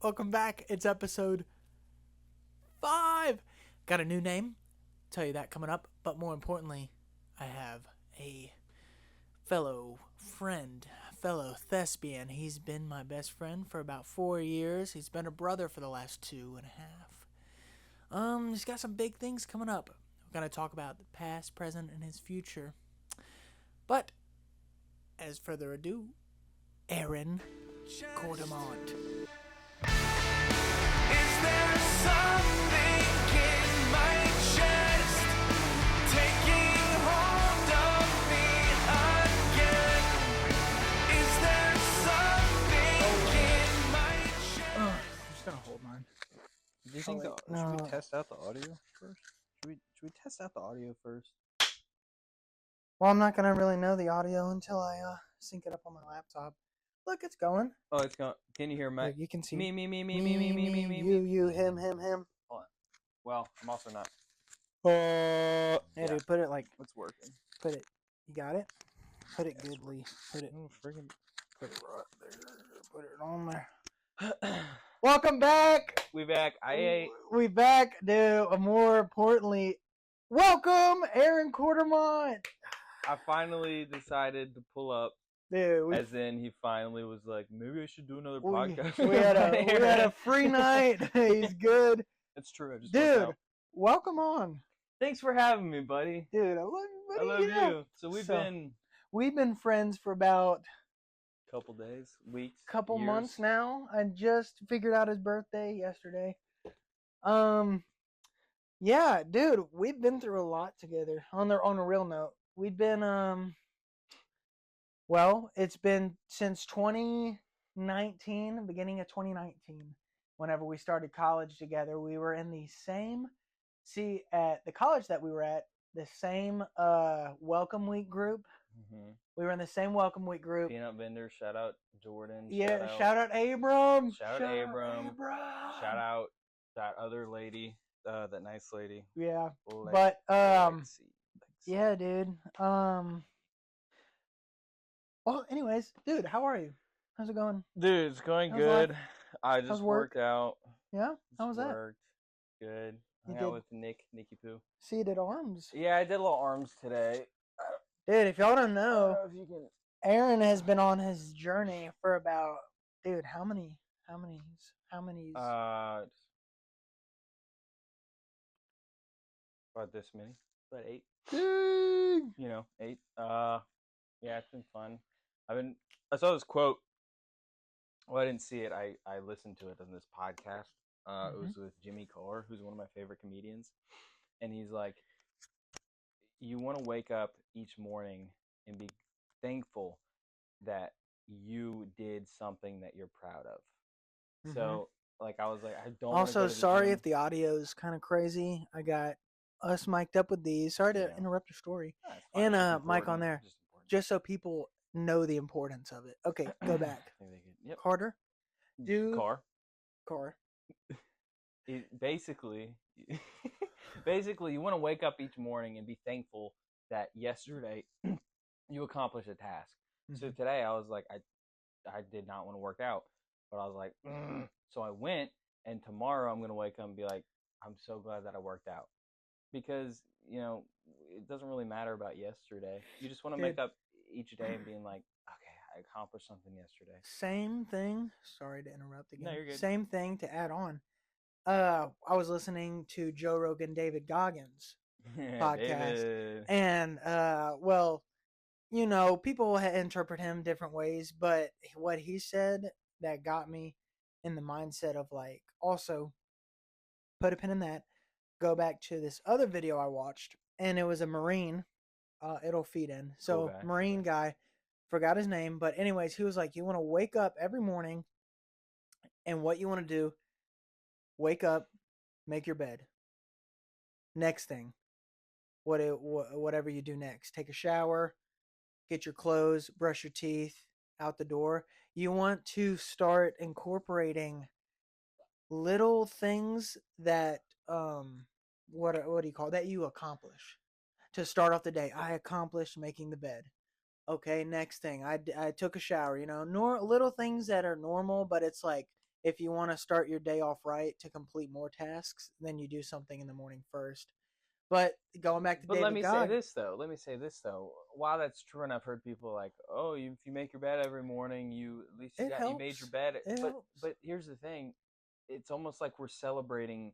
Welcome back. It's episode 5. Got a new name. Tell you that coming up. But more importantly, I have a fellow friend, fellow thespian. He's been my best friend for about 4 years. He's been a brother for the last 2.5. He's got some big things coming up. We're going to talk about the past, present, and his future. But, as further ado, Aaron Quartemont. Is there something in my chest taking hold of me again? Is there something in my chest? I'm just going to hold mine. Do you think should we test out the audio first? Should we test out the audio first? Well, I'm not going to really know the audio until I sync it up on my laptop. Look, it's going. Oh, it's going. Can you hear Mike? Look, you can see me, you, him. Hold on. Well, I'm also not. Yeah, Yeah. dude, put it like, It's working. put it. You got it? Put it goodly. Put it. Oh, friggin'. Put it right there. Put it on there. Welcome back. We back. We back, dude. More importantly, welcome, Aaron Quartemont. I finally decided to pull up. Dude, As in, he finally was like, maybe I should do another podcast. we had a free night. He's good. It's true. I just Dude, worked out. welcome on. Thanks for having me, buddy. Dude, I love you, I buddy. love you. So We've been friends for about couple days, weeks, couple years. months now. I just figured out his birthday yesterday. Yeah, dude, we've been through a lot together. On a real note, we've been well, it's been since 2019, beginning of 2019, whenever we started college together. We were in the same, at the college that we were at, the same welcome week group. Mm-hmm. We were in the same welcome week group. Peanut vendor, shout out Jordan. Yeah, shout out Abram. Shout out Abram. Shout out that other lady, that nice lady. Yeah, Lexi. yeah, dude. Well, anyways, dude, how are you? How's it going? Dude, it's going How's good. life? I just worked out. Yeah, how was that? Worked. Good. You Hung out did- with Nicky Poo. Seated arms. Yeah, I did a little arms today. Dude, if y'all don't I know, don't know if you can. Aaron has been on his journey for about, dude, how many? About this many. About 8. Dang. 8. Yeah, it's been fun. I saw this quote. Well, I didn't see it. I listened to it on this podcast. It was with Jimmy Carr, who's one of my favorite comedians. And he's like, you want to wake up each morning and be thankful that you did something that you're proud of. So, like, I was like, I don't Also, wanna go to the sorry gym. if the audio's kind of crazy. I got us mic'd up with these. Sorry to Yeah. interrupt your story. Ah, it's fine. And It's just Mike on important. there, It's just important. just so people know the importance of it. Okay, go back. I think they could- Yep. Carter, dude. Car. Basically, you want to wake up each morning and be thankful that yesterday you accomplished a task. So today I was like, I did not want to work out, but I was like, so I went, and tomorrow I'm going to wake up and be like, I'm so glad that I worked out. Because, it doesn't really matter about yesterday. You just want to wake up each day and being like, okay, I accomplished something yesterday. Same thing. Sorry to interrupt again. No, you're good. Same thing to add on. I was listening to Joe Rogan, David Goggins podcast, David. and people interpret him different ways, but what he said that got me in the mindset of like, also put a pin in that. Go back to this other video I watched, and it was a Marine. It'll feed in. So Okay. Marine guy, forgot his name, but anyways, he was like, you want to wake up every morning, and what you want to do, wake up, make your bed. Next thing, whatever you do next, take a shower, get your clothes, brush your teeth, out the door. You want to start incorporating little things that what do you call that you accomplish to start off the day. I accomplished making the bed. Okay, next thing, I took a shower. Little things that are normal, but it's like if you want to start your day off right to complete more tasks, then you do something in the morning first. But going back to But let David me say God, this though. Let me say this though. While that's true, and I've heard people like, "Oh, if you make your bed every morning, you at least it you made your helps. bed." It But helps. here's the thing: it's almost like we're celebrating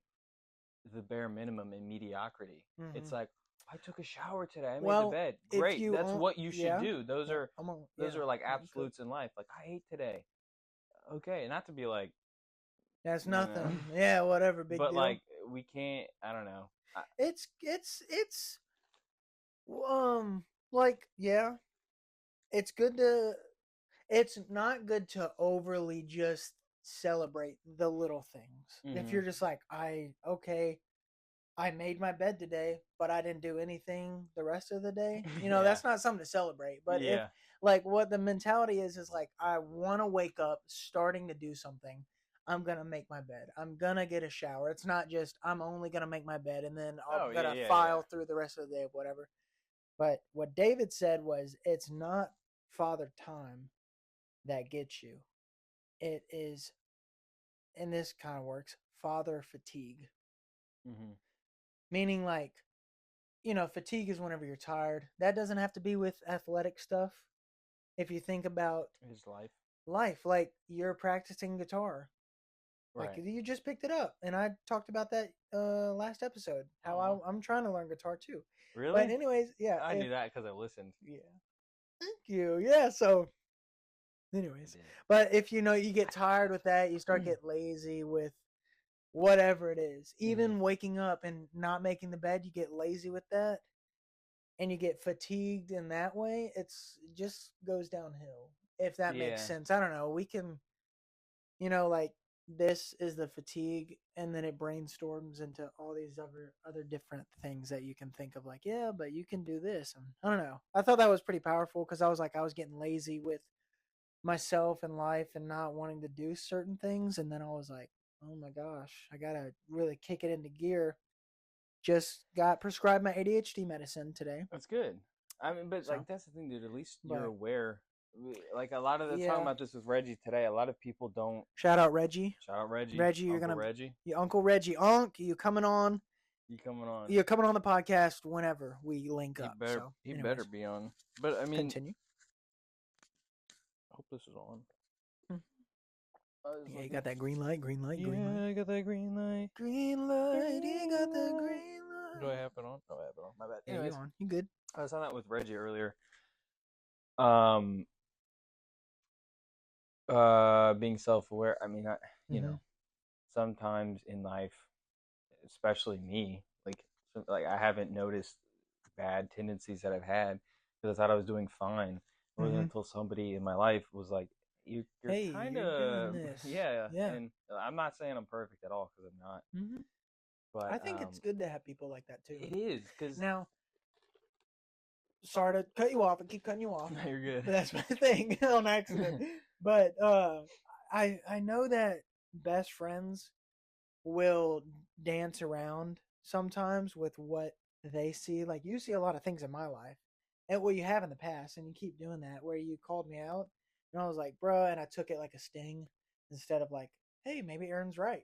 the bare minimum in mediocrity. It's Hmm. like, I took a shower today. I made the Well, bed. if Great. you, That's what you should yeah, do. Those yeah, are yeah, like yeah, you could. absolutes in life. Like I ate today. Okay, not to be like, That's you know, nothing. Yeah, whatever, big but deal. like we can't. I don't know. It's um like yeah, it's good to it's not good to overly just celebrate the little things. If Mm-hmm. you're just like, okay, I made my bed today, but I didn't do anything the rest of the day. Yeah. That's not something to celebrate. But if Yeah. like what the mentality is like I want to wake up starting to do something. I'm going to make my bed. I'm going to get a shower. It's not just I'm only going to make my bed and then I'm Oh going yeah, to yeah, yeah. file through the rest of the day of whatever. But what David said was it's not father time that gets you. It is, and this kind of works, father fatigue. Mm-hmm. Meaning, like, fatigue is whenever you're tired. That doesn't have to be with athletic stuff. If you think about His life. life, like you're practicing guitar, like Right. you just picked it up, and I talked about that last episode. How Aw. I'm trying to learn guitar too. But Really? anyways, yeah, I knew that because I listened. yeah, thank you, yeah. So I anyways, did. but if you get tired with that, you start getting lazy with whatever it is. Mm-hmm. Even waking up and not making the bed, you get lazy with that and you get fatigued in that way. It just goes downhill. If that makes Yeah. sense. I don't know. We can, like this is the fatigue and then it brainstorms into all these other different things that you can think of like, yeah, but you can do this. And I don't know. I thought that was pretty powerful because I was getting lazy with myself and life and not wanting to do certain things. And then I was like, oh my gosh, I got to really kick it into gear. Just got prescribed my ADHD medicine today. That's good. I mean, but like So, that's the thing, dude. At least you're but aware. Like a lot of the talking yeah, about this with Reggie today. A lot of people don't. shout out Reggie. Shout out Reggie, Reggie, Uncle Reggie. your Uncle Reggie, Unc, you coming on? You coming on? You're coming on the podcast whenever we link He up. better. So, He better anyways, be on. But I mean, continue. I hope this is on. Mhm. I was Yeah, you looking. got that green light, green light, green Yeah, light. I got that green light. Green light, you got the Green light. green Do I light. have it on? Oh, I have it on. My bad. Yeah, you Anyways, on. You good. I was on that with Reggie earlier. Um, being self-aware. I mean, Mm-hmm. sometimes in life, especially me, like I haven't noticed bad tendencies that I've had because I thought I was doing fine. It wasn't Mm-hmm. until somebody in my life was like, "You're Hey, kind you're doing of this. yeah," Yeah. and I'm not saying I'm perfect at all because I'm not, Mm-hmm. I but think it's good to have people like that too. it is because Now, sorry to cut you off. I keep cutting you off. you're good. But that's my thing on accident. But I know that best friends will dance around sometimes with what they see. Like you see a lot of things in my life, and what you have in the past, and you keep doing that. Where you called me out, and I was like, "Bruh," and I took it like a sting instead of like, "Hey, maybe Aaron's right,"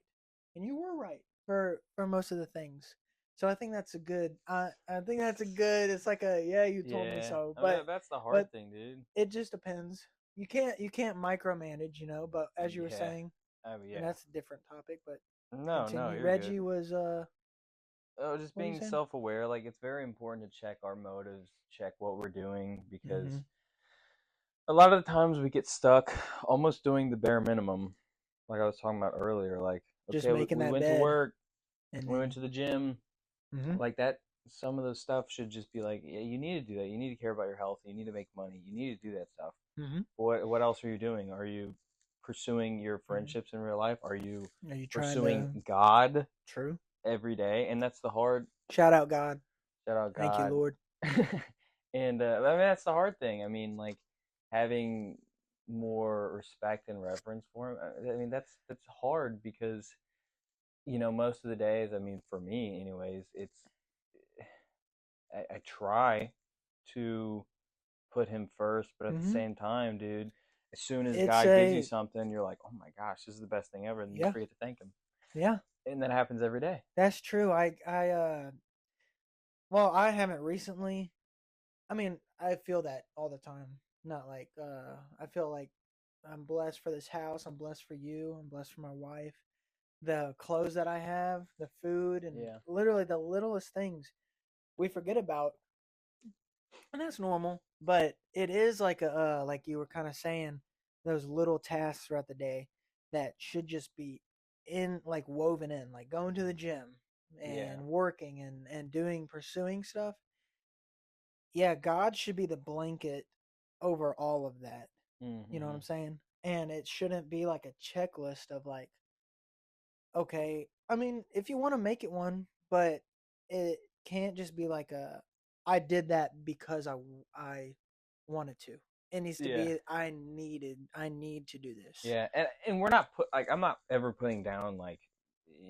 and you were right for most of the things. So I think that's a good. I think that's a good. It's like a yeah, you told me Yeah, so, I mean but that's the hard but thing, dude. it just depends. You can't micromanage, But as you were Yeah, saying, I mean, and yeah. that's a different topic. But No, no, continue. you're good. Reggie was Oh, just what are you being saying? self-aware. Like it's very important to check our motives, check what we're doing, because Mm-hmm. a lot of the times we get stuck almost doing the bare minimum. Like I was talking about earlier. Like, Just okay, making we that went to bed, work, and we went then to the gym, mm-hmm. like that. Some of those stuff should just be like, yeah, you need to do that. You need to care about your health. You need to make money. You need to do that stuff. Mm-hmm. What else are you doing? Are you pursuing your Mm-hmm. friendships in real life? Are you Are you trying pursuing to? God True. every day? And that's the hard. Shout out God. Shout out Thank you, God. Lord. And I mean that's the hard thing. I mean, like having more respect and reverence for him. I mean that's hard because most of the days. I mean, for me, anyways, I try to put him first, but at the Mm-hmm. same time, dude, as soon as It's God gives you a something, you're like, oh my gosh, this is the best thing ever, and you yeah, forget to thank Him, yeah. and that happens every day. That's true. Well, I haven't recently. I mean, I feel that all the time. Not like I feel like I'm blessed for this house. I'm blessed for you. I'm blessed for my wife. The clothes that I have, the food, and Yeah, literally the littlest things we forget about, and that's normal. But it is like like you were kind of saying, those little tasks throughout the day that should just be in, like woven in, like going to the gym yeah, and working and doing pursuing stuff. Yeah, God should be the blanket over all of that. You know what mm-hmm. I'm saying? And it shouldn't be like a checklist of like, okay, I mean, if you want to make it one, but it can't just be like I did that because I wanted to. It needs to Yeah, be I need to do this. yeah, and we're not I'm not ever putting down like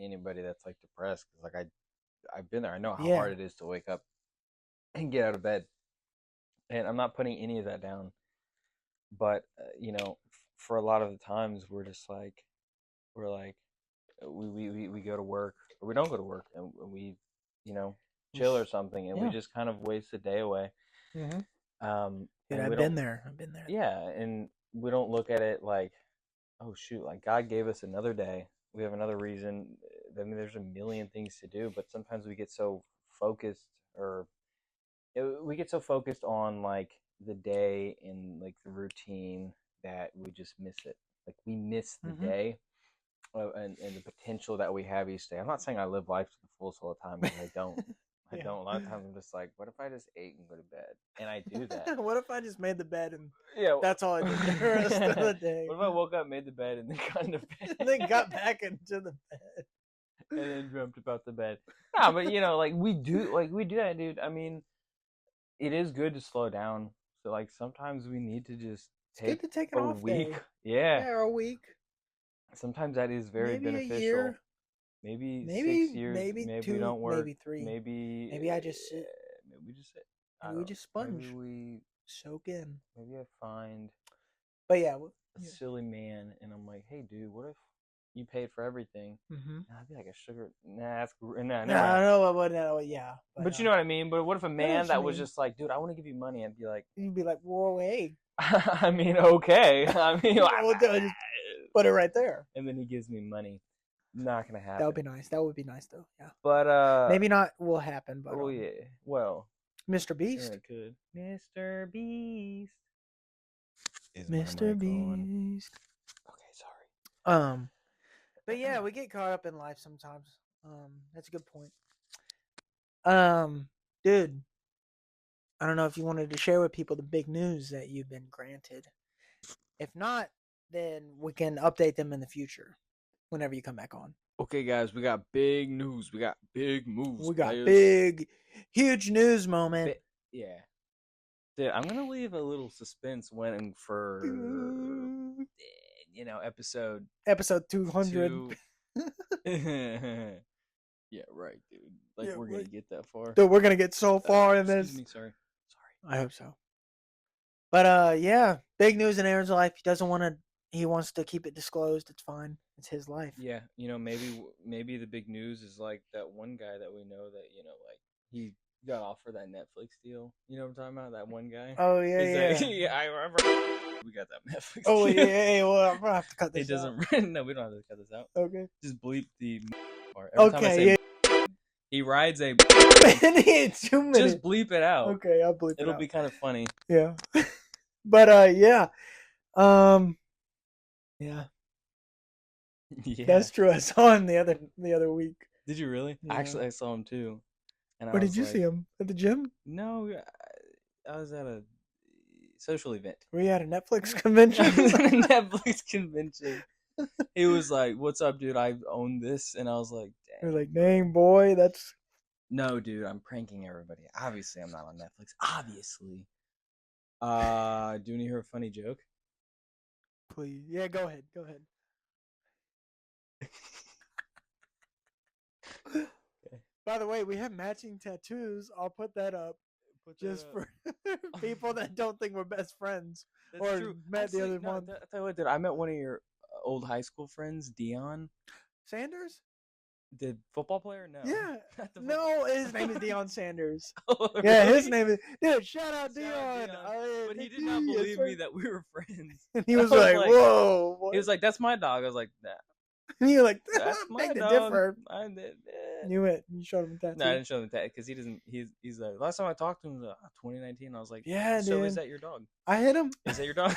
anybody that's like depressed, because like I've been there. I know how Yeah. hard it is to wake up and get out of bed, and I'm not putting any of that down. But for a lot of the times, we're like we go to work, or we don't go to work, and we you know chill or something, and we Yeah. just kind of waste the day away. Mm-hmm. Dude, And we I've don't, been there. I've been there. yeah, and we don't look at it like, oh shoot, like God gave us another day. We have another reason. I mean, there's a million things to do, but sometimes we get so focused, or we get so focused on like the day and like the routine, that we just miss it. Like we miss the Mm-hmm. day, and the potential that we have each day. I'm not saying I live life to the fullest all the time, because I don't. I Yeah. don't. A lot of times I'm just like, what if I just ate and go to bed? And I do that. What if I just made the bed and Yeah. that's all I did the rest of the day? What if I woke up, made the bed, and then got into bed? And then got back into the bed. And then dreamt about the bed. Nah, but like we do that, dude. I mean, it is good to slow down. So like sometimes we need to just It's good take to take an a off week. day. Yeah. Yeah, or a week. Sometimes that is very Maybe a beneficial. year. Maybe Maybe 6 years. maybe Maybe we two, don't work. maybe three. Maybe Maybe I just sit. maybe we just sit. I Maybe don't we know. just Maybe sponge. we Soak in. maybe I find But yeah. a silly man, and I'm like, hey dude, what if you paid for everything? Mm-hmm. And I'd be like, a sugar. Nah, that's nah, No, never I mind. know what yeah. But you know what I mean. But what if a I know man what you that was mean. just like, dude, I want to give you money? I'd be like, You'd be like, whoa, hey. I mean, okay. I mean, Well, just put it right there. and then he gives me money. Not gonna happen. That would be nice. That would be nice though. Yeah. But Maybe not will happen, but oh yeah. Well, Mr. yeah, Beast. it could. Mr. Beast. Is my Mr. mic on? Beast. Okay, sorry. But yeah, we get caught up in life sometimes. That's a good point. Dude, I don't know if you wanted to share with people the big news that you've been granted. If not, then we can update them in the future whenever you come back on. Okay, guys, we got big news. We got big moves. We got players. big, huge news moment. Yeah. Dude, I'm gonna leave a little suspense waiting for episode 200. Yeah, right, dude. Like Yeah, we're gonna right. get that far. Dude, we're gonna get so far in Excuse this. me, sorry. I hope so. But yeah, big news in Aaron's life. He doesn't want to. He wants to keep it disclosed. It's fine. It's his life. Yeah, maybe the big news is like that one guy that we know that like he got offered that Netflix deal. You know what I'm talking about? That one guy. Oh yeah, yeah. Yeah, I remember. We got that Netflix. Oh deal. yeah. Well, I'm gonna have to cut this. It doesn't. No, we don't have to cut this out. Okay. Just bleep the part. Every time I say he rides a. 2 minutes. Just bleep it out. Okay, I'll bleep it out. It'll be kind of funny. Yeah. But yeah. Yeah. Yeah. That's true. I saw him the other week. Did you really? Yeah. Actually, I saw him too. And Where did you see him? At the gym? No, I was at a social event. Were you at a Netflix convention? I was at a Netflix convention. He was like, "What's up, dude? I own this," and I was like, "Dang." You're like, dang boy, that's. No, dude, I'm pranking everybody. Obviously, I'm not on Netflix. Obviously. Do you want to hear a funny joke? Please, yeah, go ahead. By the way, we have matching tattoos. I'll put that up. put that just up. for people that don't think we're best friends. That's or true. met the other month. I tell you what, dude. I met one of your old high school friends, Dion, Sanders? the football player. No, Yeah. not the No, his name is Deion Sanders. Oh, Yeah, really? his name is dude. Shout out Shout out Dion. Dion. But he did not Yes, believe sir. me that we were friends. And he I was like, "Whoa!" What? He was like, "That's my dog." I was like, "Nah, And you're like, that's "I my beg to dog." differ." I did. You went. You showed him a tattoo. No, I didn't show him the tag because he doesn't. He's like, last time I talked to him was 2019. I was like, Yeah, so dude. is that your dog? I hit him. Is that your dog?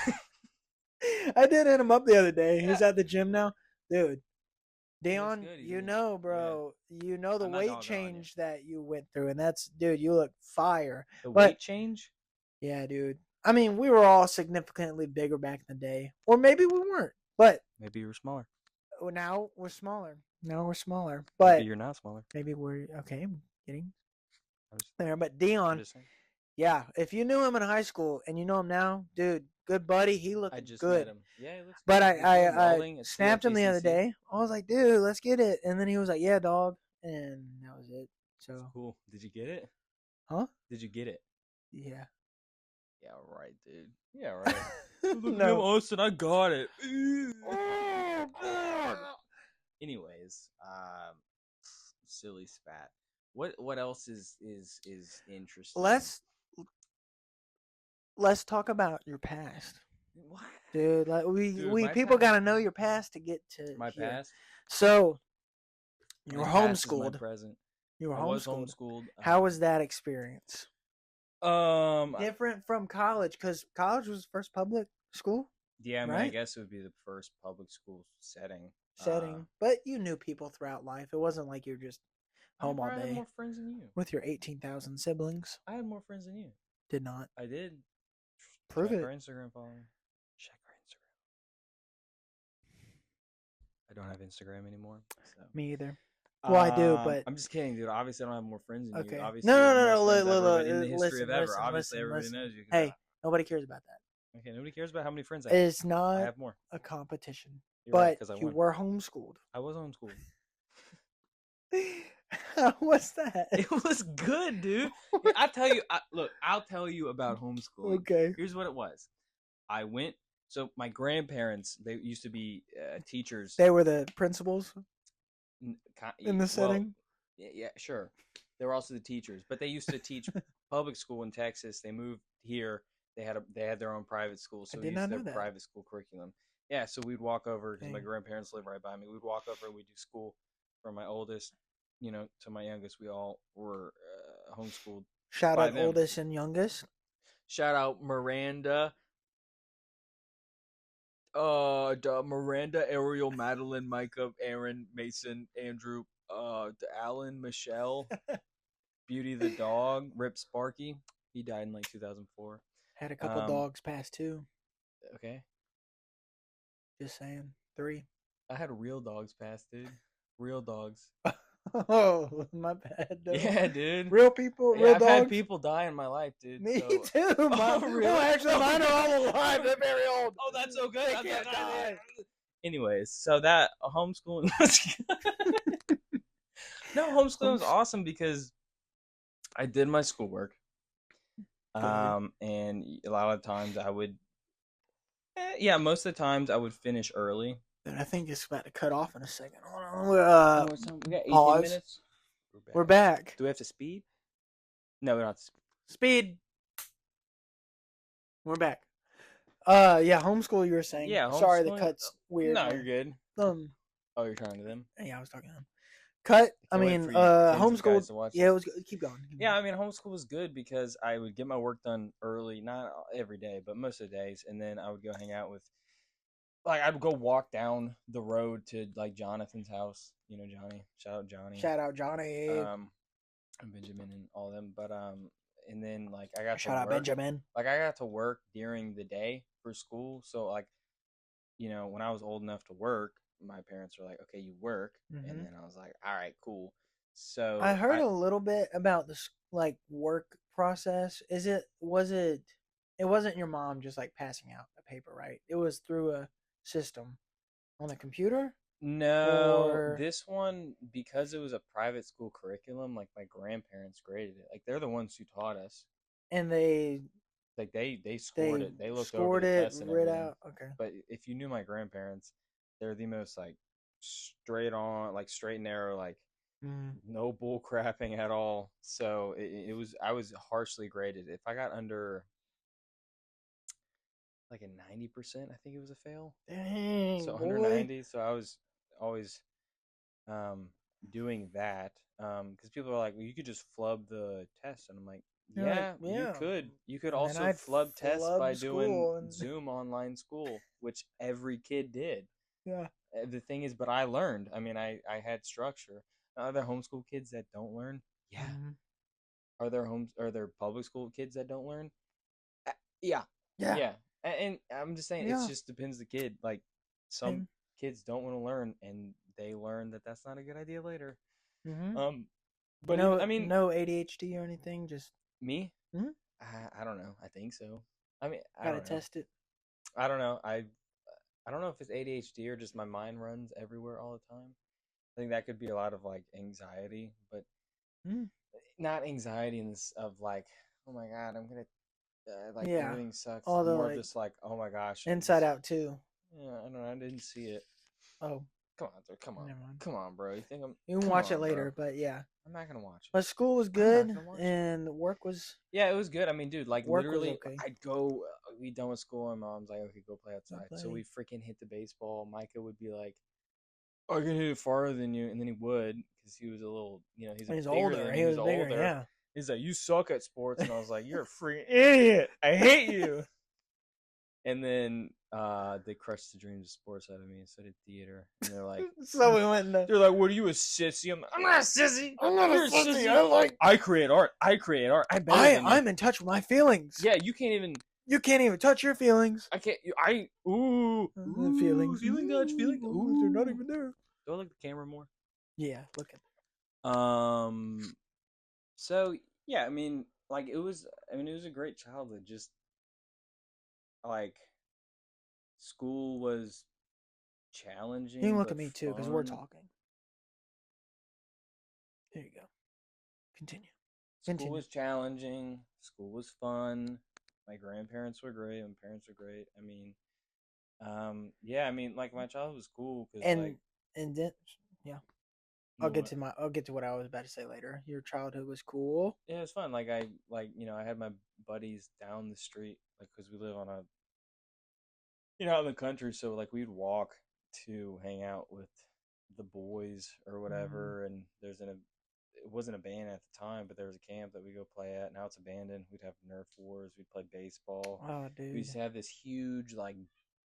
I did hit him up the other day. He's Yeah. at the gym now, dude. He looks Dion, good. He's you in- know, bro. You know the I'm not weight dogging on you. change that you went through, and that's, dude. You look fire. The But- weight change? Yeah, dude. I mean, we were all significantly bigger back in the day, or maybe we weren't. But Maybe you were smaller. now we're smaller. Maybe But you're not smaller. maybe we're okay. I'm getting I'm just, there. But I'm Dion, just saying. yeah. If you knew him in high school and you know him now, dude, good buddy. He looked I just good. met him. Yeah, he looks But good. He's doing I welding at snapped him the other CFTCC. day. I was like, dude, let's get it. And then he was like, yeah, dog. And that was it. So, Cool. Did you get it? huh? Did you get it? Yeah. Yeah, right, dude. Yeah, right. No. Austin, I got it. Oh, God. Anyways, silly spat. What else is interesting? Let's talk about your past, What? dude. Like Dude, we my people gotta past- know your past to get to My here. past. So you were My past is my homeschooled. present. You were I was homeschooled. homeschooled. How was that experience? I- Different from college, because college was the first public school yeah, I mean, I right? guess it would be the first public school setting. setting, but you knew people throughout life. It wasn't like you're just home all I had day more friends than you. with your 18,000 siblings. I had more friends than you. Did not I did. prove Check it. our Instagram following. Check our Instagram. I don't have Instagram anymore. So. Me either. Well, I do, but I'm just kidding, dude. Obviously, I don't have more friends than okay. you. Obviously, No, you no, have no, the no. most friends ever, Look, but in the history listen, of ever. listen, Obviously, listen, everybody listen. knows you. 'cause Hey, nobody cares about that. okay, nobody cares about how many friends I have. It's I not have more. a competition, You're right, but 'cause I you won. were homeschooled. I was homeschooled. How was that? It was good, dude. I tell you, look, I'll tell you about homeschooling. Okay. Here's what it was. I went. So my grandparents, they used to be teachers. They were the principals n- in the well, setting. Yeah, sure. They were also the teachers, but they used to teach public school in Texas. They moved here. They had their own private school, so I we did used not their know that. private school curriculum. Yeah, so we'd walk over because my Dang. grandparents live right by me. We'd walk over and we'd do school from my oldest, to my youngest. We all were homeschooled. Shout by out them. oldest and youngest. Shout out Miranda. Miranda, Ariel, Madeline, Micah, Aaron, Mason, Andrew, Alan, Michelle, Beauty the dog, Rip Sparky. He died in like 2004. Had a couple dogs pass too. Okay. Just saying. 3. I had real dogs pass, dude. Real dogs. Oh, my bad. Though. Yeah, dude. Real people, Yeah, real I've dogs. had people die in my life, dude. Me so- too. really? No, actually, mine are all alive. They're very old. Oh, that's so good. They That's can't so die. good. Anyways, so that homeschooling was good. No, homeschooling was awesome because I did my schoolwork. And a lot of times I would, most of the times I would finish early. Dude, I think it's about to cut off in a second. Hold on. we got 18 pause. minutes. We're back. Do we have to speed? No, we don't have to speed. Speed. We're back. Yeah, homeschool. You were saying. Yeah, Sorry, the homeschooling- cut's weird. No, you're good. Um. Oh, you're talking to them? Yeah, I was talking to him. Cut. I Can't wait mean, for you kids and guys to homeschooled. watch Yeah, it this. was good. Keep going. Keep Yeah, going. I mean, homeschool was good because I would get my work done early, not every day, but most of the days, and then I would go hang out with, I'd go walk down the road to Jonathan's house. You know Johnny. Shout out Johnny. Shout out Johnny. And Benjamin and all them, but and then I got Shout to out work. Benjamin. I got to work during the day for school, so when I was old enough to work, my parents were like, "Okay, you work," Mhm. and then I was like, "All right, cool." So I heard a little bit about this work process. It wasn't your mom just passing out a paper, right? It was through a system on a computer. No, Or- this one, because it was a private school curriculum, my grandparents graded it. They're the ones who taught us. And they Like they scored it. They looked over scored the it test and right everything. out. Okay. But if you knew my grandparents, they're the most like straight on, like straight and narrow, like Mm. no bull crapping at all. So it was I was harshly graded. If I got under like a 90%, I think it was a fail. Dang, So boy. under 90. So I was always um, doing that because people are like, well, you could just flub the test, and I'm like, You're like, yeah, you yeah. could. You could And then also I'd flub tests flub by doing school and Zoom online school, which every kid did. yeah. The thing is, but I learned. I mean, I had structure. Are there homeschool kids that don't learn? Yeah. Mhm. Are there public school kids that don't learn? Yeah. Yeah. Yeah. And I'm just saying, it Yeah. just depends the kid. Like some And kids don't want to learn, and they learn that that's not a good idea later. mhm. But no, even, I mean, no ADHD or anything. Just me, Mhm. I don't know. I think so. I mean, I gotta don't know. test it. I don't know. I don't know if it's ADHD or just my mind runs everywhere all the time. I think that could be a lot of like anxiety, but Mm. not anxiety in this of like, oh my god, I'm gonna like Yeah. everything sucks. All the More of like just like, oh my gosh, Inside Out too. Yeah, I don't know. I didn't see it. Oh, Come on, dude, come on, never mind. come on, bro. You think I'm? You can Come watch it on, later, bro. but yeah. I'm not gonna watch it. But school was I'm not good, gonna watch it. and work was. Yeah, it was good. I mean, dude, like Work was literally, okay. I'd go, be done with school, and mom's like, okay, go play outside. So play. we freaking hit the baseball. Micah would be like, I can hit it farther than you, and then he would because he was a little, he's He's bigger older. than He was bigger. older. Yeah. He's like, you suck at sports, and I was like, you're a freaking idiot. I hate you. And then they crushed the dreams of sports out of me, and so did theater. And they're like, So we went. they're like, what are you, a sissy? I'm not a sissy. I'm not a You're sissy. I create art. I'm better than you. I'm in touch with my feelings. Yeah, you can't even. You can't even touch your feelings. I can't. Ooh, Feelings. feeling touch, feeling. Ooh, they're not even there. Do I look at the camera more? Yeah, look at. So yeah, I mean, like it was a great childhood. Just like school was challenging. You can look but at me too, because we're fun. talking. There you go. Continue. School was challenging. School was fun. My grandparents were great. My parents were great. I mean, yeah. I mean, like my childhood was cool because like, and then yeah, I'll get to what I was about to say later. Your childhood was cool. Yeah, it was fun. Like I had my buddies down the street, like because we live on a, out in the country, so like we'd walk to hang out with the boys or whatever. And it wasn't abandoned at the time, but there was a camp that we go play at. Now it's abandoned. We'd have Nerf wars. We'd play baseball. Oh, dude. We used to have this huge like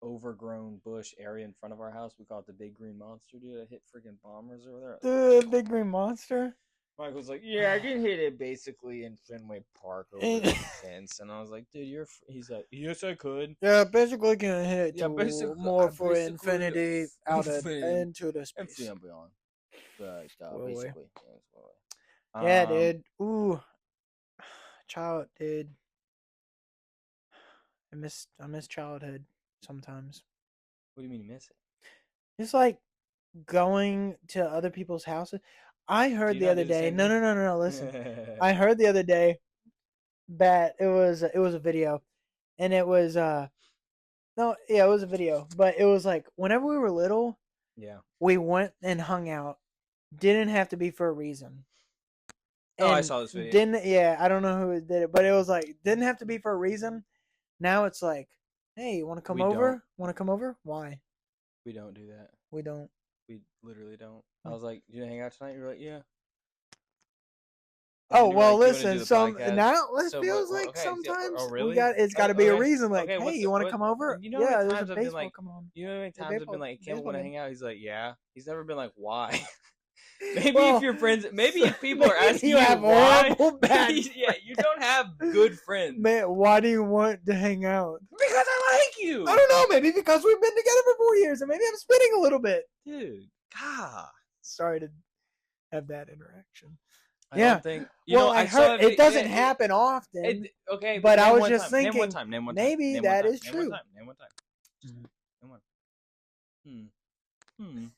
overgrown bush area in front of our house. We call it the Big Green Monster, dude. I hit freaking bombers over there. The Big Green Monster. Michael's like, yeah, I can hit it basically in Fenway Park over the fence. And I was like, dude, he's like, yes, I could. Yeah, basically can hit Yeah, to basically, more for basically, infinity out of into the and space. beyond. But Whoa, basically, yeah, dude. Ooh, dude. I miss childhood sometimes. What do you mean you miss it? It's like going to other people's houses. I heard the other day. No. Listen, I heard the other day that it was a video, and it was it was a video, but it was like whenever we were little, yeah, we went and hung out. Didn't have to be for a reason. Oh, I saw this video. I don't know who did it, but it was like didn't have to be for a reason. Now it's like, hey, you want to come over? Want to come over? Why? We don't do that. We don't. We literally don't. I was like, you hang out tonight? You're like, yeah. Oh well, listen. Now it feels like sometimes it's got to be a reason. Like, hey, you want to come over? Yeah, there's a baseball. Come on. You know how many times I've been like, Kim, want to hang out? He's like, yeah. He's never been like, why? Maybe if your friends, maybe if people are asking you have why, horrible bad yeah, you don't have good friends. Man, why do you want to hang out? Because I like you. I don't know. Maybe because we've been together for 4 years, and maybe I'm spinning a little bit. Dude, God. Sorry to have that interaction. I don't think. I heard it doesn't happen often. Okay, but I was just thinking, name one time. Maybe that is true. Name one time. Name one.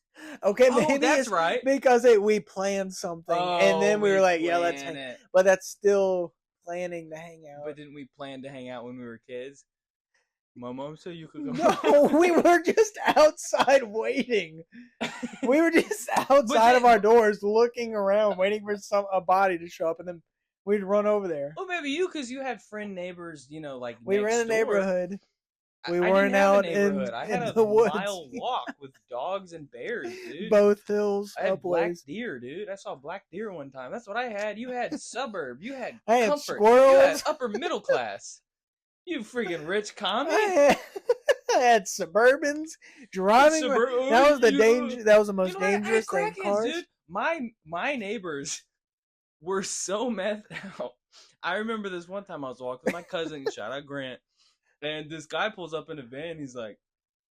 Okay, maybe that's right. Because we planned something, and then we were like, yeah, let's hang. But that's still planning to hang out. But didn't we plan to hang out when we were kids? My mom said you could come. No, we were just outside waiting. We were just outside of our doors looking around, waiting for a body to show up, and then we'd run over there. Well, maybe you, because you had friend neighbors, like we were in a next door. neighborhood. We I weren't didn't have out a neighborhood. I had in a the woods. mile walk with dogs and bears, dude. Both hills, I had black upways. deer, dude. I saw black deer one time. That's what I had. You had suburb. You had I had comfort. squirrels. You had upper middle class. You freaking rich commie. I had Suburbans driving. That was the danger. That was the most dangerous thing. Cars. Dude. My neighbors were so methed out. I remember this one time I was walking with my cousin, shout out Grant, and this guy pulls up in a van. He's like,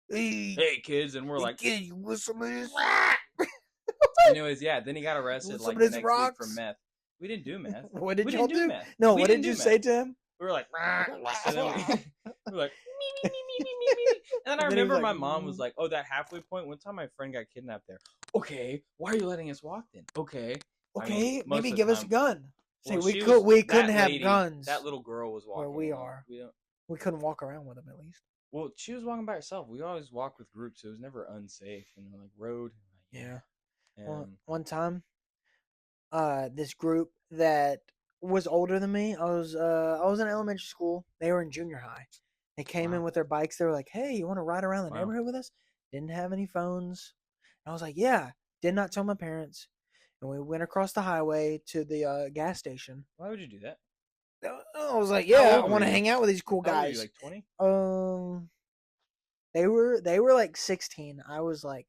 "Hey kids," and we're like, "Kid, you want some of this?" Anyways, yeah. Then he got arrested like the next week for meth. We didn't do meth. What did we y'all didn't do? Meth. No, we what did you say to him? We were like, and then we were like, me. And then I remember my mom was like, "Oh, that halfway point. One time my friend got kidnapped there. Okay, why are you letting us walk then? Okay, okay, maybe give us a gun. Say well, we couldn't have guns. That little girl was walking. Where we are. We couldn't walk around with them at least. Well, she was walking by herself. We always walk with groups, so it was never unsafe. Like road. Yeah. And one time, this group that was older than me. I was in elementary school. They were in junior high. They came in with their bikes. They were like, "Hey, you want to ride around the neighborhood with us?" Didn't have any phones. And I was like, "Yeah." Did not tell my parents. And we went across the highway to the gas station. Why would you do that? I was like, "Yeah, I want to hang out with these cool guys." How old were you, like 20? They were like 16. I was like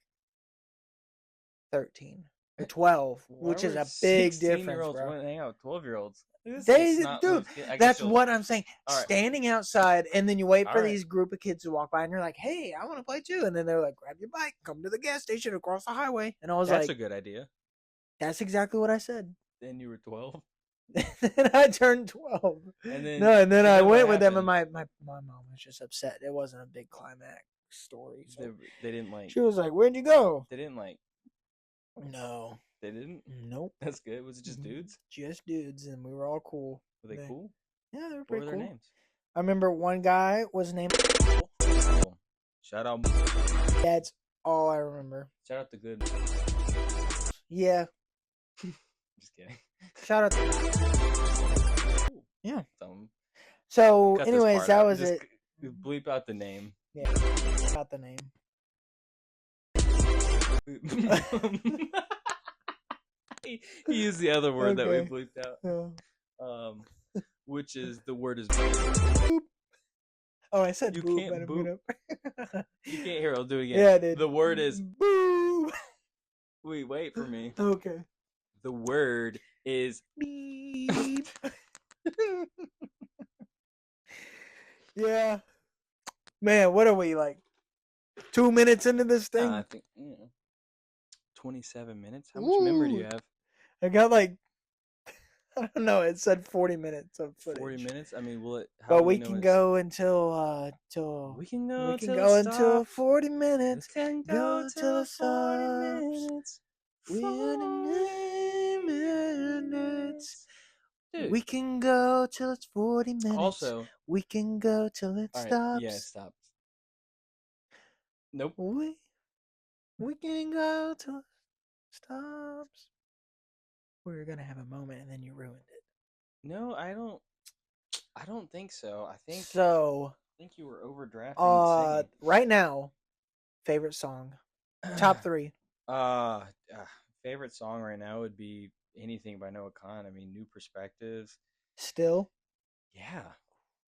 13 or 12, which is a big difference, bro. Want to hang out with 12-year-olds. Dude, that's what I'm saying. Right. Standing outside, and then you wait for these group of kids to walk by, and you're like, "Hey, I want to play too." And then they're like, "Grab your bike, come to the gas station across the highway." And I was like, "That's a good idea." That's exactly what I said. Then you were 12. Then I turned 12. And then I went with them, and my mom was just upset. It wasn't a big climax story. So they didn't like. She was like, "Where'd you go?" They didn't like. No. They didn't? Nope. That's good. Was it just dudes? Just dudes, and we were all cool. Were they cool? Yeah, they were pretty cool. What were their names? I remember one guy was named. Shout out. That's all I remember. Shout out to good. Yeah. Just kidding. Shout out to. Yeah. So, anyways, that was it. Bleep out the name. Yeah. Out the name. He used the other word that we bleeped out. Yeah. Which is the word is boop. Oh, I said you boop. Can't boop. You can't hear it. I'll do it again. Yeah, I did. The word is boop. Wait for me. Okay. The word is beep. Yeah. Man, what are we like? 2 minutes into this thing? I think 27 minutes. How much memory do you have? I got like, I don't know. It said 40 minutes of footage. 40 minutes. I mean, will it? But we can go until we can go until 40 minutes. We can go till 40 minutes. 40 minutes. Dude. We can go till it's 40 minutes. Also, we can go till it stops. Yeah, it stops. Nope. We can go till it stops. We were gonna have a moment, and then you ruined it. No, I don't think so. I think you were overdrafting. Right now, favorite song, top 3. Favorite song right now would be Anything by Noah Khan. I mean, New Perspectives. Still. Yeah.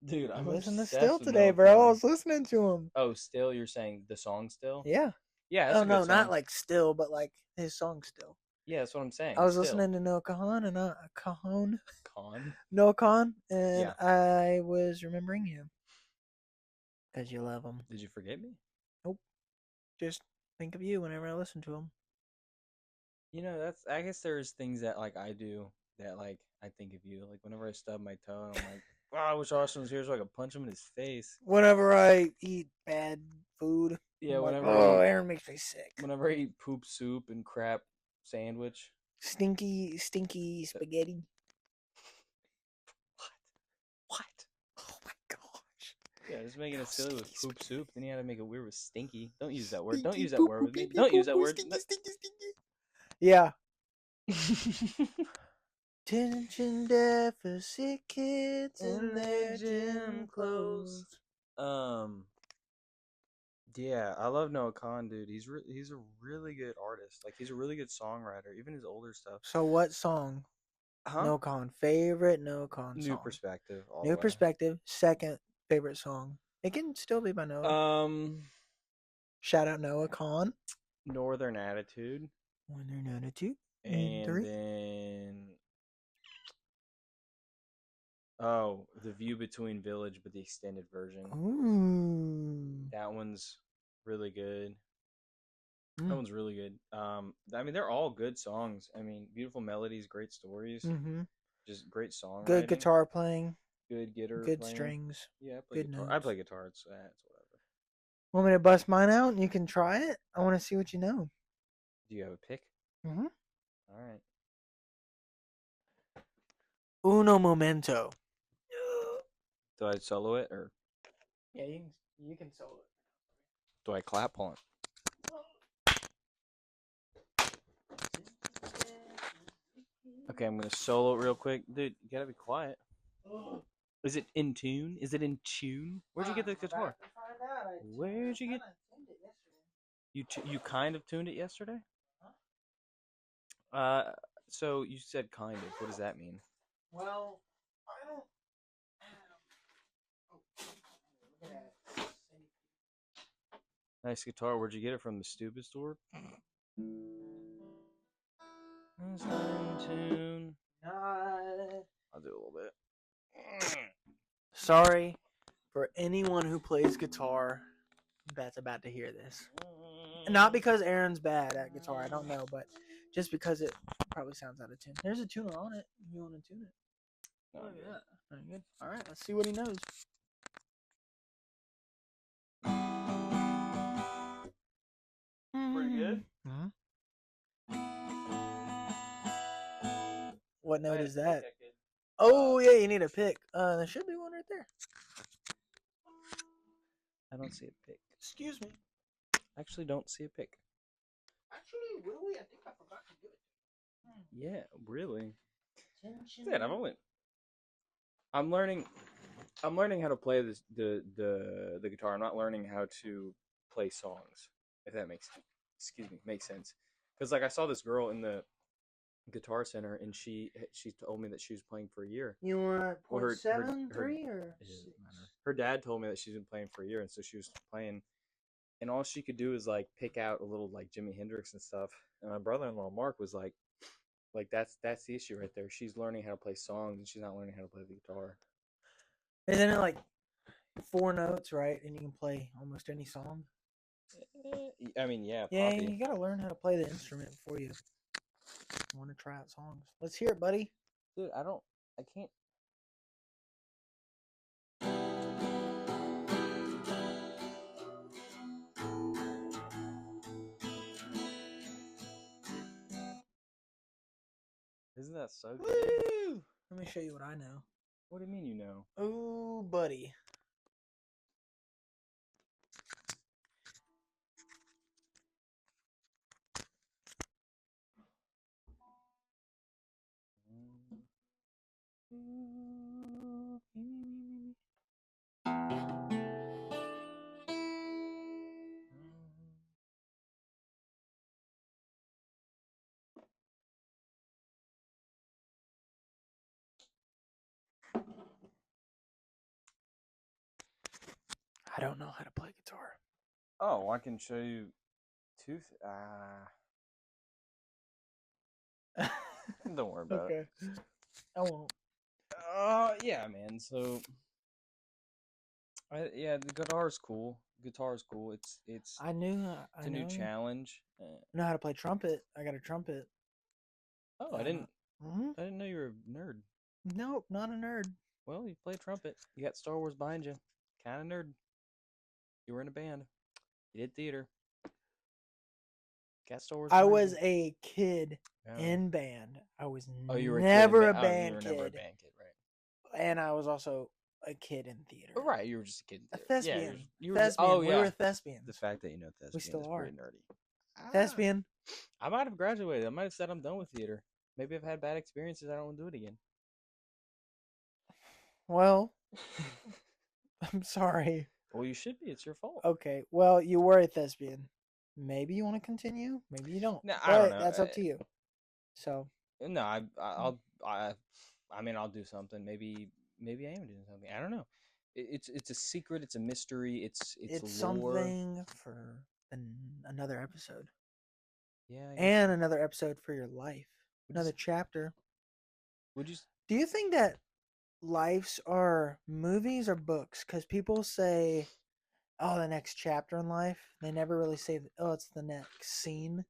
Dude, I'm listening to obsessed Still with today, Noah bro. Khan. I was listening to him. Oh, Still? You're saying the song Still? Yeah. Yeah, that's a good song. not like Still, but like his song Still. Yeah, that's what I'm saying. I was listening to Noah Khan and Noah Khan, and I was remembering you because you love him. Did you forget me? Nope. Just think of you whenever I listen to him. You know, I guess there's things that like I do that like I think of you. Like whenever I stub my toe, I'm like, oh, I wish Austin was here so I could punch him in his face. Whenever I eat bad food. Yeah, whenever. Aaron makes me sick. Whenever I eat poop soup and crap sandwich. Stinky spaghetti. Yeah, just making it silly with Stinky, poop soup. Then you had to make it weird with stinky. Don't use that word. stinky, Don't use that poo, word poo, with me. pee, pee, Don't poo, use that poo, word. stinky, stinky, stinky. Yeah. No. Attention deficit kids in their gym clothes. Yeah, I love Noah Khan, dude. He's a really good artist. Like he's a really good songwriter, even his older stuff. So what song? Huh? No Con. Favorite No Con New song. Perspective, all New the way. Perspective. Second favorite song. It can still be by Noah. Shout out Noah Con. Northern Attitude, One or not a two. and Three. then The View Between Village, but the extended version. Ooh. That one's really good. Mm. That one's really good. I mean, they're all good songs. I mean, beautiful melodies, great stories, Mm-hmm. just great songwriting. Good guitar playing. Good guitar Good playing. strings. Yeah, I play Good guitar. notes. I play guitar. It's whatever. Want me to bust mine out and you can try it? I want to see what you know. Do you have a pick? Mm-hmm. All right. Uno momento. Do I solo it or Yeah, you can solo it. do I clap on it? Okay, I'm gonna solo it real quick, dude. You gotta be quiet. Is it in tune? Is it in tune? Where'd you get the guitar? Where'd you get? You kind of tuned it yesterday. So you said kind of. What does that mean? Well, I don't have. Nice guitar. Where'd you get it from? The stupid store? It's not in tune. I'll do a little bit. Sorry for anyone who plays guitar that's about to hear this. Not because Aaron's bad at guitar, I don't know, but just because it probably sounds out of tune. There's a tuner on it. If you want to tune it. Not Look at good. that. Very good. All right, let's see what he knows. Pretty good. Mm-hmm. What note is that? Oh yeah, you need a pick. There should be one right there. I don't see a pick. Excuse me. I actually don't see a pick. Actually, really, I think I forgot to do it. Yeah, really. Dude, I'm learning how to play the guitar. I'm not learning how to play songs. If that makes sense. Because like I saw this girl in the guitar center and she told me that she was playing for a year. You want Well, her- 0.73 or It doesn't matter. Her dad told me that she's been playing for a year, and so she was playing, and all she could do is like pick out a little like Jimi Hendrix and stuff. And my brother-in-law Mark was like that's the issue right there. She's learning how to play songs, and she's not learning how to play the guitar. Isn't it like 4 notes, right? And you can play almost any song. I mean, yeah, Yeah, poppy. you gotta learn how to play the instrument before you want to try out songs. Let's hear it, buddy. Dude, I can't. Isn't that so good? Woo! Let me show you what I know. What do you mean you know? Oh, buddy. I don't know how to play guitar. Oh, I can show you two. Don't worry about it. Okay. I won't. Yeah, man. So, yeah, the guitar's cool. Guitar's cool. It's I knew. it's a new challenge. I know how to play trumpet. I got a trumpet. Oh, I didn't Mm-hmm. know you were a nerd. Nope, not a nerd. Well, you play trumpet. You got Star Wars behind you. Kind of nerd. You were in a band. You did theater. Got Star Wars. I behind was you. a kid Oh. in band. I was Oh, you were never a a kid in band you were kid. never a band kid, right? And I was also a kid in theater. Right, you were just a kid. A Yeah, thespian. you were. Thespian. Oh We yeah, were thespians. the fact that you know thespian still is are. pretty nerdy. Thespian. I might have graduated. I might have said I'm done with theater. Maybe I've had bad experiences. I don't want to do it again. Well, I'm sorry. Well, you should be. It's your fault. Okay. Well, you were a thespian. Maybe you want to continue. Maybe you don't. No, but I don't know. That's up to you. So. No, I mean, I'll do something. Maybe I am doing something. I don't know. It's a secret. It's a mystery. It's lore. Something for another episode. Yeah. And another episode for your life. Another chapter. Would you? Do you think that lives are movies or books? Because people say, "Oh, the next chapter in life." They never really say, "Oh, it's the next scene,"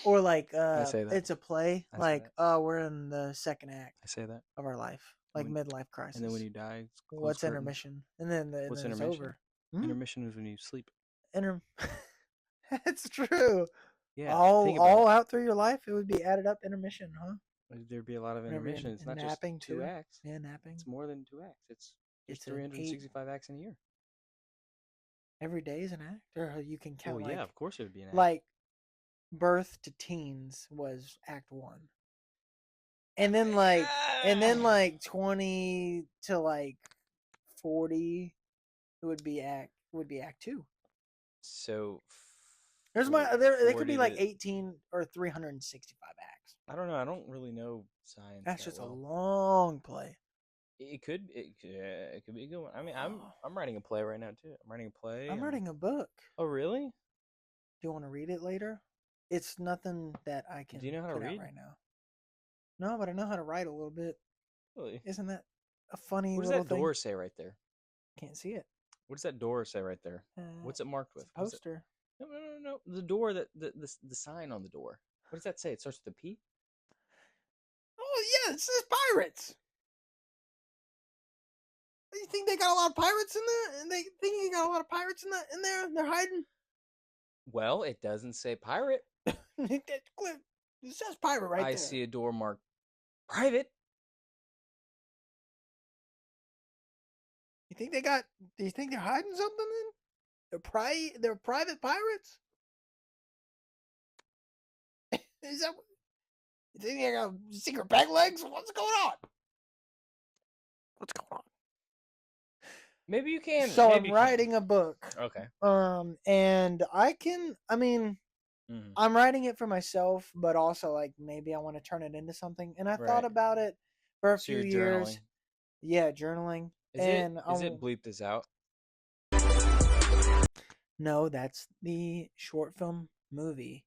or like, I say that. it's a play. I say Like, that. "Oh, we're in the second act." I say that of our life, like midlife crisis. And then when you die, it's what's curtains. intermission? And then What's it's intermission? over. Intermission is when you sleep. That's true. Yeah. All out through your life, it would be added up intermission, huh? There'd be a lot of intermission. It's not just napping two acts. Yeah, napping. It's more than 2 acts. It's an 365 acts in a year. Every day is an act, or you can count. Well, yeah, of course it would be an act. Like birth to teens was Act 1, and then like 20 to like 40 would be Act 2. So there could be like 18 or 365 acts. I don't know. I don't really know science. That's just a long play. It could be a good one. I mean, I'm writing a play right now too. I'm writing a play. I'm writing a book. Oh, really? Do you want to read it later? It's nothing that I can. Do you know how to read right now? No, but I know how to write a little bit. Really? Isn't that a funny? What does little that thing? door say right there? Can't see it. What does that door say right there? What's it marked with? It's a poster. No. The door the sign on the door. What does that say? It starts with a P. Oh yeah, it says pirates. You think they got a lot of pirates in there? And they think you got a lot of pirates in there? They're hiding. Well, it doesn't say pirate. It says pirate right there. I see a door marked private. You think they got? Do you think they're hiding something? Then they're private pirates. Is that? You think they got secret peg legs? What's going on? What's going on? Maybe you can. So I'm writing a book. Okay. And I'm writing it for myself, but also like maybe I want to turn it into something. And I thought about it for a few years. Journaling. Yeah, journaling. Is it bleep this out? No, that's the short film movie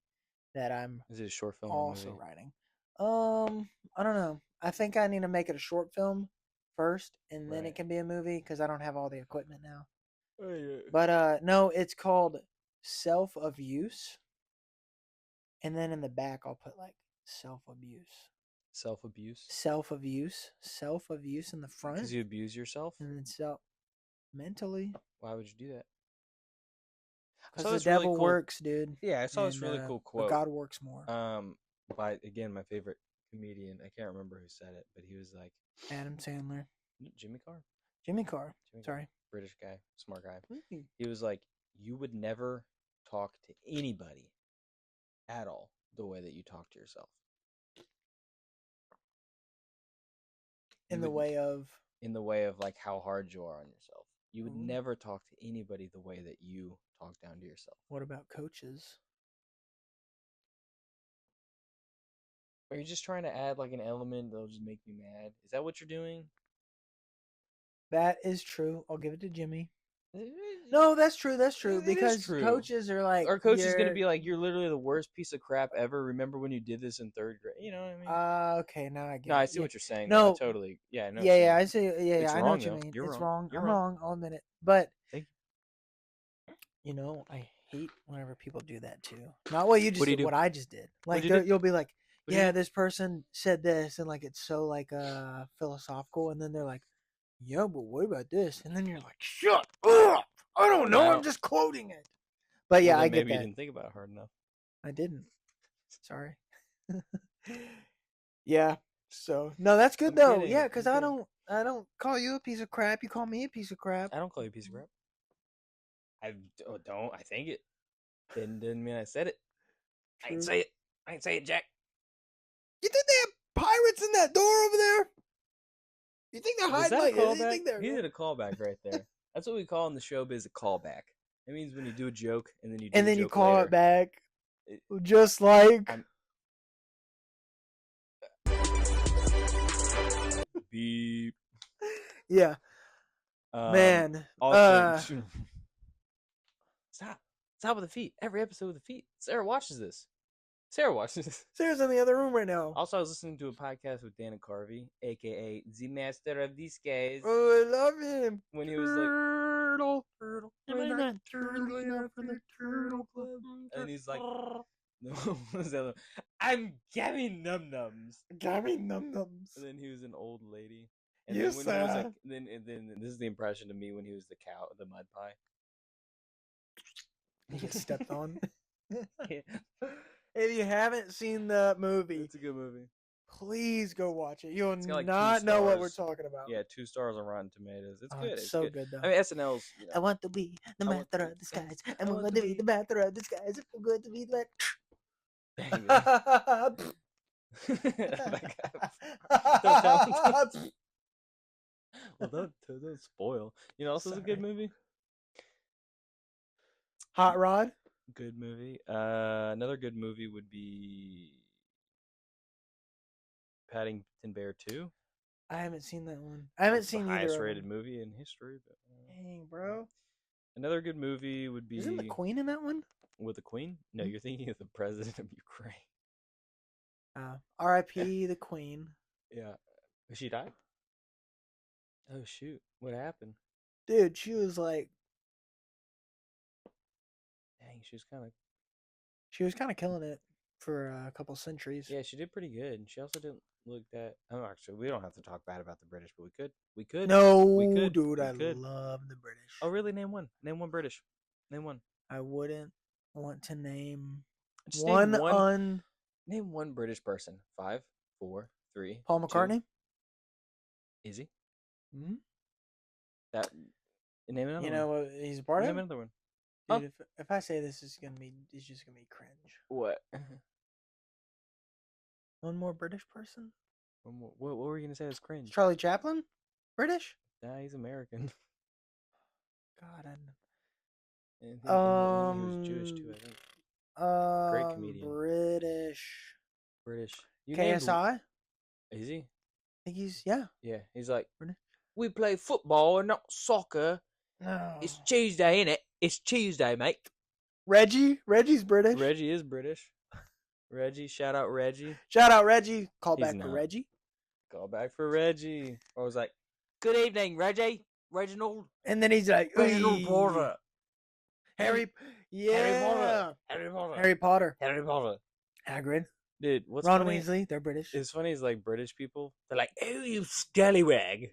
that I'm. Is it a short film? Also writing. I don't know. I think I need to make it a short film first, and then it can be a movie because I don't have all the equipment now. Oh, yeah. But no, it's called Self of Use, and then in the back I'll put like self-abuse. Self-abuse. Self-abuse in the front. Because you abuse yourself. And then mentally. Why would you do that? Because the devil works, dude. Yeah, I saw this really cool quote. God works more. By again my favorite comedian. I can't remember who said it, but he was like Adam Sandler. Jimmy Carr. Sorry. British guy, smart guy. Mm-hmm. He was like, you would never talk to anybody at all the way that you talk to yourself. In the way of like how hard you are on yourself. You would never talk to anybody the way that you talk down to yourself. What about coaches? Are you just trying to add like an element that'll just make me mad? Is that what you're doing? That is true. I'll give it to Jimmy. No, that's true. That's true. Because coaches are like, our coach is gonna be like, "You're literally the worst piece of crap ever. Remember when you did this in 3rd grade? You know what I mean?" Okay, now I get it. No, I see what you're saying. No, totally. Yeah, I know. Yeah, I see. Yeah, I know what you though. mean. You're it's wrong. I'm wrong. I'll admit it. But Thank you know, I hate whenever people do that too. Not what you just did, what I just did. Like you'll be like, "Yeah, this person said this," and like it's so like philosophical, and then they're like, "Yeah, but what about this?" And then you're like, "Shut up! I don't know. I'm just quoting it." But yeah, I get that. Maybe you didn't think about it hard enough. I didn't. Sorry. Yeah. So no, that's good I'm though. kidding, Yeah, because I'm I kidding. don't call you a piece of crap. You call me a piece of crap. I don't call you a piece of crap. Don't. I think it. Didn't mean I said it. I True. ain't say it. I ain't say it, Jack. You think they have pirates in that door over there? You think they're Was hiding that a like? You callback? think they're? He did a callback right there. That's what we call in the showbiz a callback. It means when you do a joke and then you do And the then you joke call later. it back, It- just like. I'm- Beep. Yeah, man. Also, stop with the feet. Every episode with the feet. Sarah watches this. Sarah's in the other room right now. Also, I was listening to a podcast with Dana Carvey, aka the master of these guys, Oh, I love him. when he was like, Turtle. Am I not turtle enough for the turtle club? And he's like, no, what was the other one? I'm Gabby Num Nums. Gabby Num Nums. And then he was an old lady. And Yes, then when he was sir. like, then this is the impression to me when he was the cow, the mud pie. He gets stepped on. Yeah. If you haven't seen the movie, It's a good movie. please go watch it. You'll It's got, like, 2 not know what we're stars. talking about. Yeah, 2 stars on Rotten Tomatoes. It's Oh, good. it's It's so good. good though. I mean, SNL's. You know, I want to be the I want master to- of the skies. I I'm want going to to be be- the master of the skies. I'm going to be the Dang, man. Well, don't spoil. You know, also is a good Sorry. movie. Hot Rod. Good movie. Another good movie would be Paddington Bear 2. I haven't seen that one. I haven't It's seen the either highest of rated them. movie in history. But, Dang, bro. another good movie would be Isn't the Queen in that one? with the Queen. No, Hmm? you're thinking of the president of Ukraine. R.I.P. the Queen. Yeah, she died. Oh shoot! What happened? Dude, she was like, Dang, she was kind of killing it for a couple centuries. yeah, she did pretty good. She also didn't look that. Oh, actually, we don't have to talk bad about the British, but we could. We could. No, we could. dude, we I could. love the British. Oh, really? Name one. Name one British. Name one. I wouldn't want to name Just one name one. un Name one British person. 5, 4, 3. Paul 2. McCartney. Easy. Hmm? That. Name another You one. know what he's a part Name of? another one. Dude, if I say this is gonna be, it's just gonna be cringe. What? One more British person? One more. What were you gonna say? It was cringe. Charlie Chaplin? British? Nah, he's American. God, I And he was Jewish too, I think. Great comedian. British. British. You named KSI? Is he? I think he's yeah. He's like, British. we play football and not soccer. No. It's Tuesday, innit? It's Tuesday, mate. Reggie's British. Reggie is British. Reggie, shout out Reggie. Shout out Reggie. Call He's back to not. Reggie. Call back for Reggie. I was like, good evening, Reggie. Reginald. And then he's like, Reginald "Ooh." Potter. Harry yeah. Harry Potter. Harry Potter. Harry Potter. Hagrid. Dude, what's Ron funny? Weasley. They're British. It's funny is like British people. They're like, oh, you scallywag.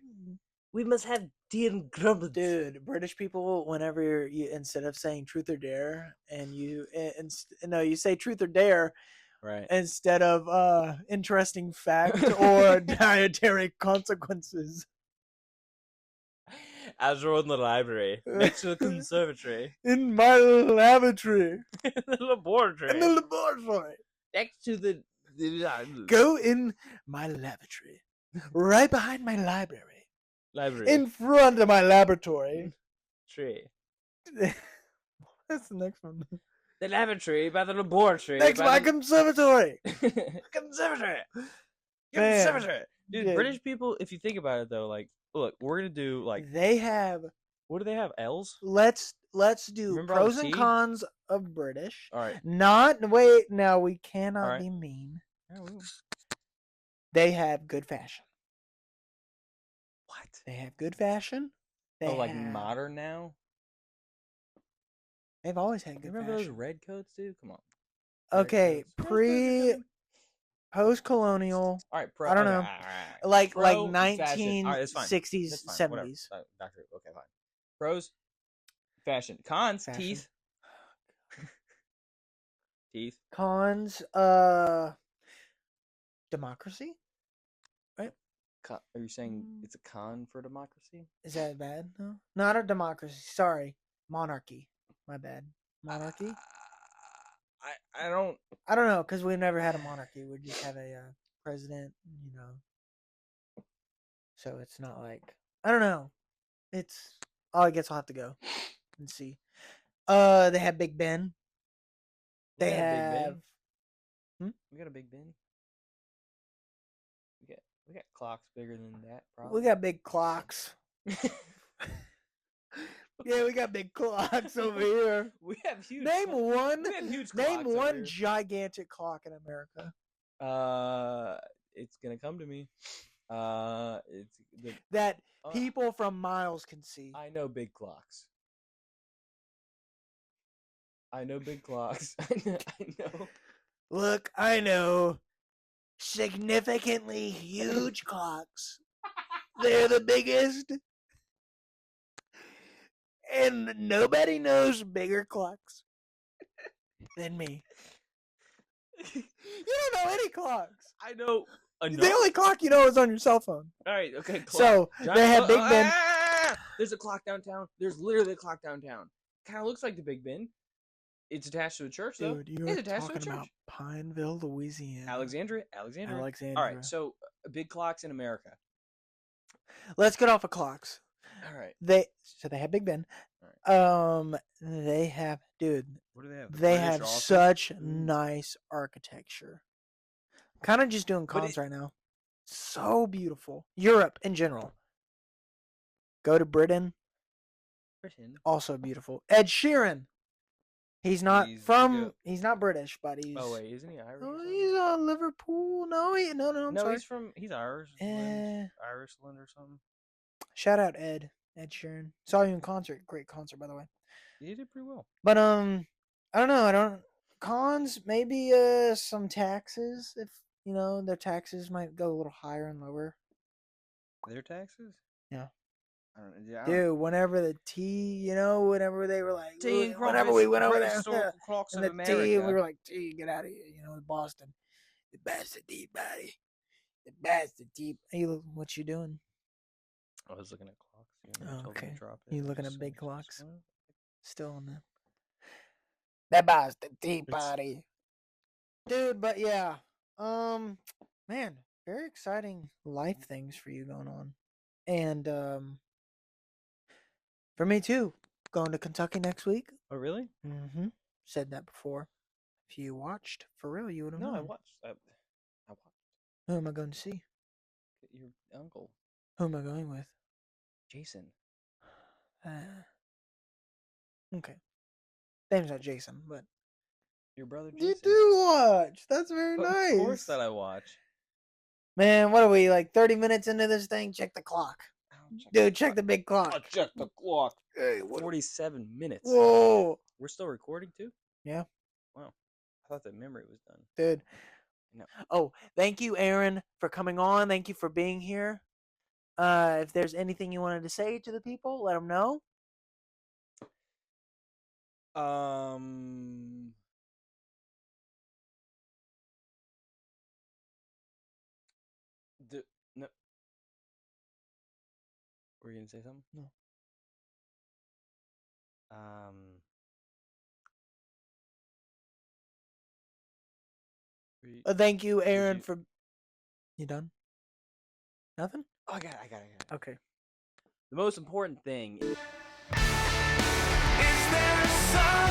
We must have tea and crumpets. Dude, British people, whenever you instead of saying truth or dare, and you you say truth or dare Right. instead of interesting fact or dietary consequences. As we're in the library, next to the conservatory, In my lavatory. in the laboratory, In the laboratory. next to the Go in my lavatory. Right behind my library. library. In front of my laboratory. Tree. That's the next one. The lavatory by the laboratory. Next, by my the... conservatory. conservatory. Man. Conservatory. Dude, Yeah. British people, if you think about it though, like, look, we're gonna do like, They have. what do they have? L's? Let's do Remember all the pros and tea? cons of British. All right. Not wait. Now we cannot Alright. be mean. Yeah, we- They have good fashion. What? They have good fashion. They Oh, like have- modern now? They've always had good Remember those fashion. red coats, dude? Come on. Red Okay, coats. post colonial, All right, pro. I don't okay, know. all right. like Pro fashion. All right, that's fine. 1960s, That's fine. Whatever. 70s. Doctor. Okay, fine. Pros. Fashion. Cons. Fashion. Teeth. Teeth. Cons, democracy. Are you saying it's a con for democracy? Is that bad? No, not a democracy. Sorry, monarchy. My bad. Monarchy. I don't. I don't know because we've never had a monarchy. We just have a president. So it's not like I don't know. It's I guess I'll have to go and see. They have Big Ben. They We got a Big have. Ben. We got a Big Ben. We got clocks bigger than that. We got big clocks. Yeah, we got big clocks over here. We have huge. Name one. We have huge Name clocks over one here. gigantic clock in America. It's gonna come to me. It's that people from miles can see. I know big clocks. I know big clocks. I know. Look, I know significantly huge clocks. They're the biggest. And nobody knows bigger clocks than me. You don't know any clocks. I know. The only clock you know is on your cell phone. All right, okay. Clock. So they have Big Ben. There's a clock downtown. There's literally a clock downtown. Kind of looks like the Big Ben. It's attached to a church, though. Dude, you're talking about Pineville, Louisiana. Alexandria. All right, so big clocks in America. Let's get off of clocks. All right. They have Big Ben. Right. They have, dude. What do they have? They have such nice architecture. Kind of just doing cons right now. So beautiful. Europe in general. Go to Britain. Also beautiful. Ed Sheeran. He's not he's not British, but he's. Oh wait, isn't he Irish? Oh, he's on Liverpool. No, I'm sorry. He's Irish. Ireland or something. Shout out Ed Sheeran. Saw you in concert. Great concert, by the way. You did pretty well. But I don't know. Cons maybe some taxes if their taxes might go a little higher and lower. Their taxes? Yeah. I don't know. Dude, whenever the tea, whenever they were like, whenever we went over there, and the tea, we were like, tea, get out of here, in Boston. The bastard tea, buddy. The bastard tea. Hey, what you doing? I was looking at clocks. Okay. You looking at big clocks? Still on that. The bastard tea party. Dude, but yeah. Man, very exciting life things for you going on. And, for me too. Going to Kentucky next week. Oh, really? Mm-hmm. Said that before. If you watched, for real, you would have known. No, I watched. I watched. Who am I going to see? Your uncle. Who am I going with? Jason. Okay. Name's not Jason, but your brother Jason. You do watch. That's very nice. Of course that I watch. Man, what are we, like 30 minutes into this thing? Check the clock. Dude, check the big clock. I'll check the clock. Hey, 47 minutes. Whoa. We're still recording too? Yeah. Wow. I thought the memory was done. Dude. No. Oh, thank you, Aaron, for coming on. Thank you for being here. If there's anything you wanted to say to the people, let them know. No. Were you gonna say something? No. Thank you, Aaron, for. You done? Nothing? Oh, I got it. Okay. The most important thing. Is there some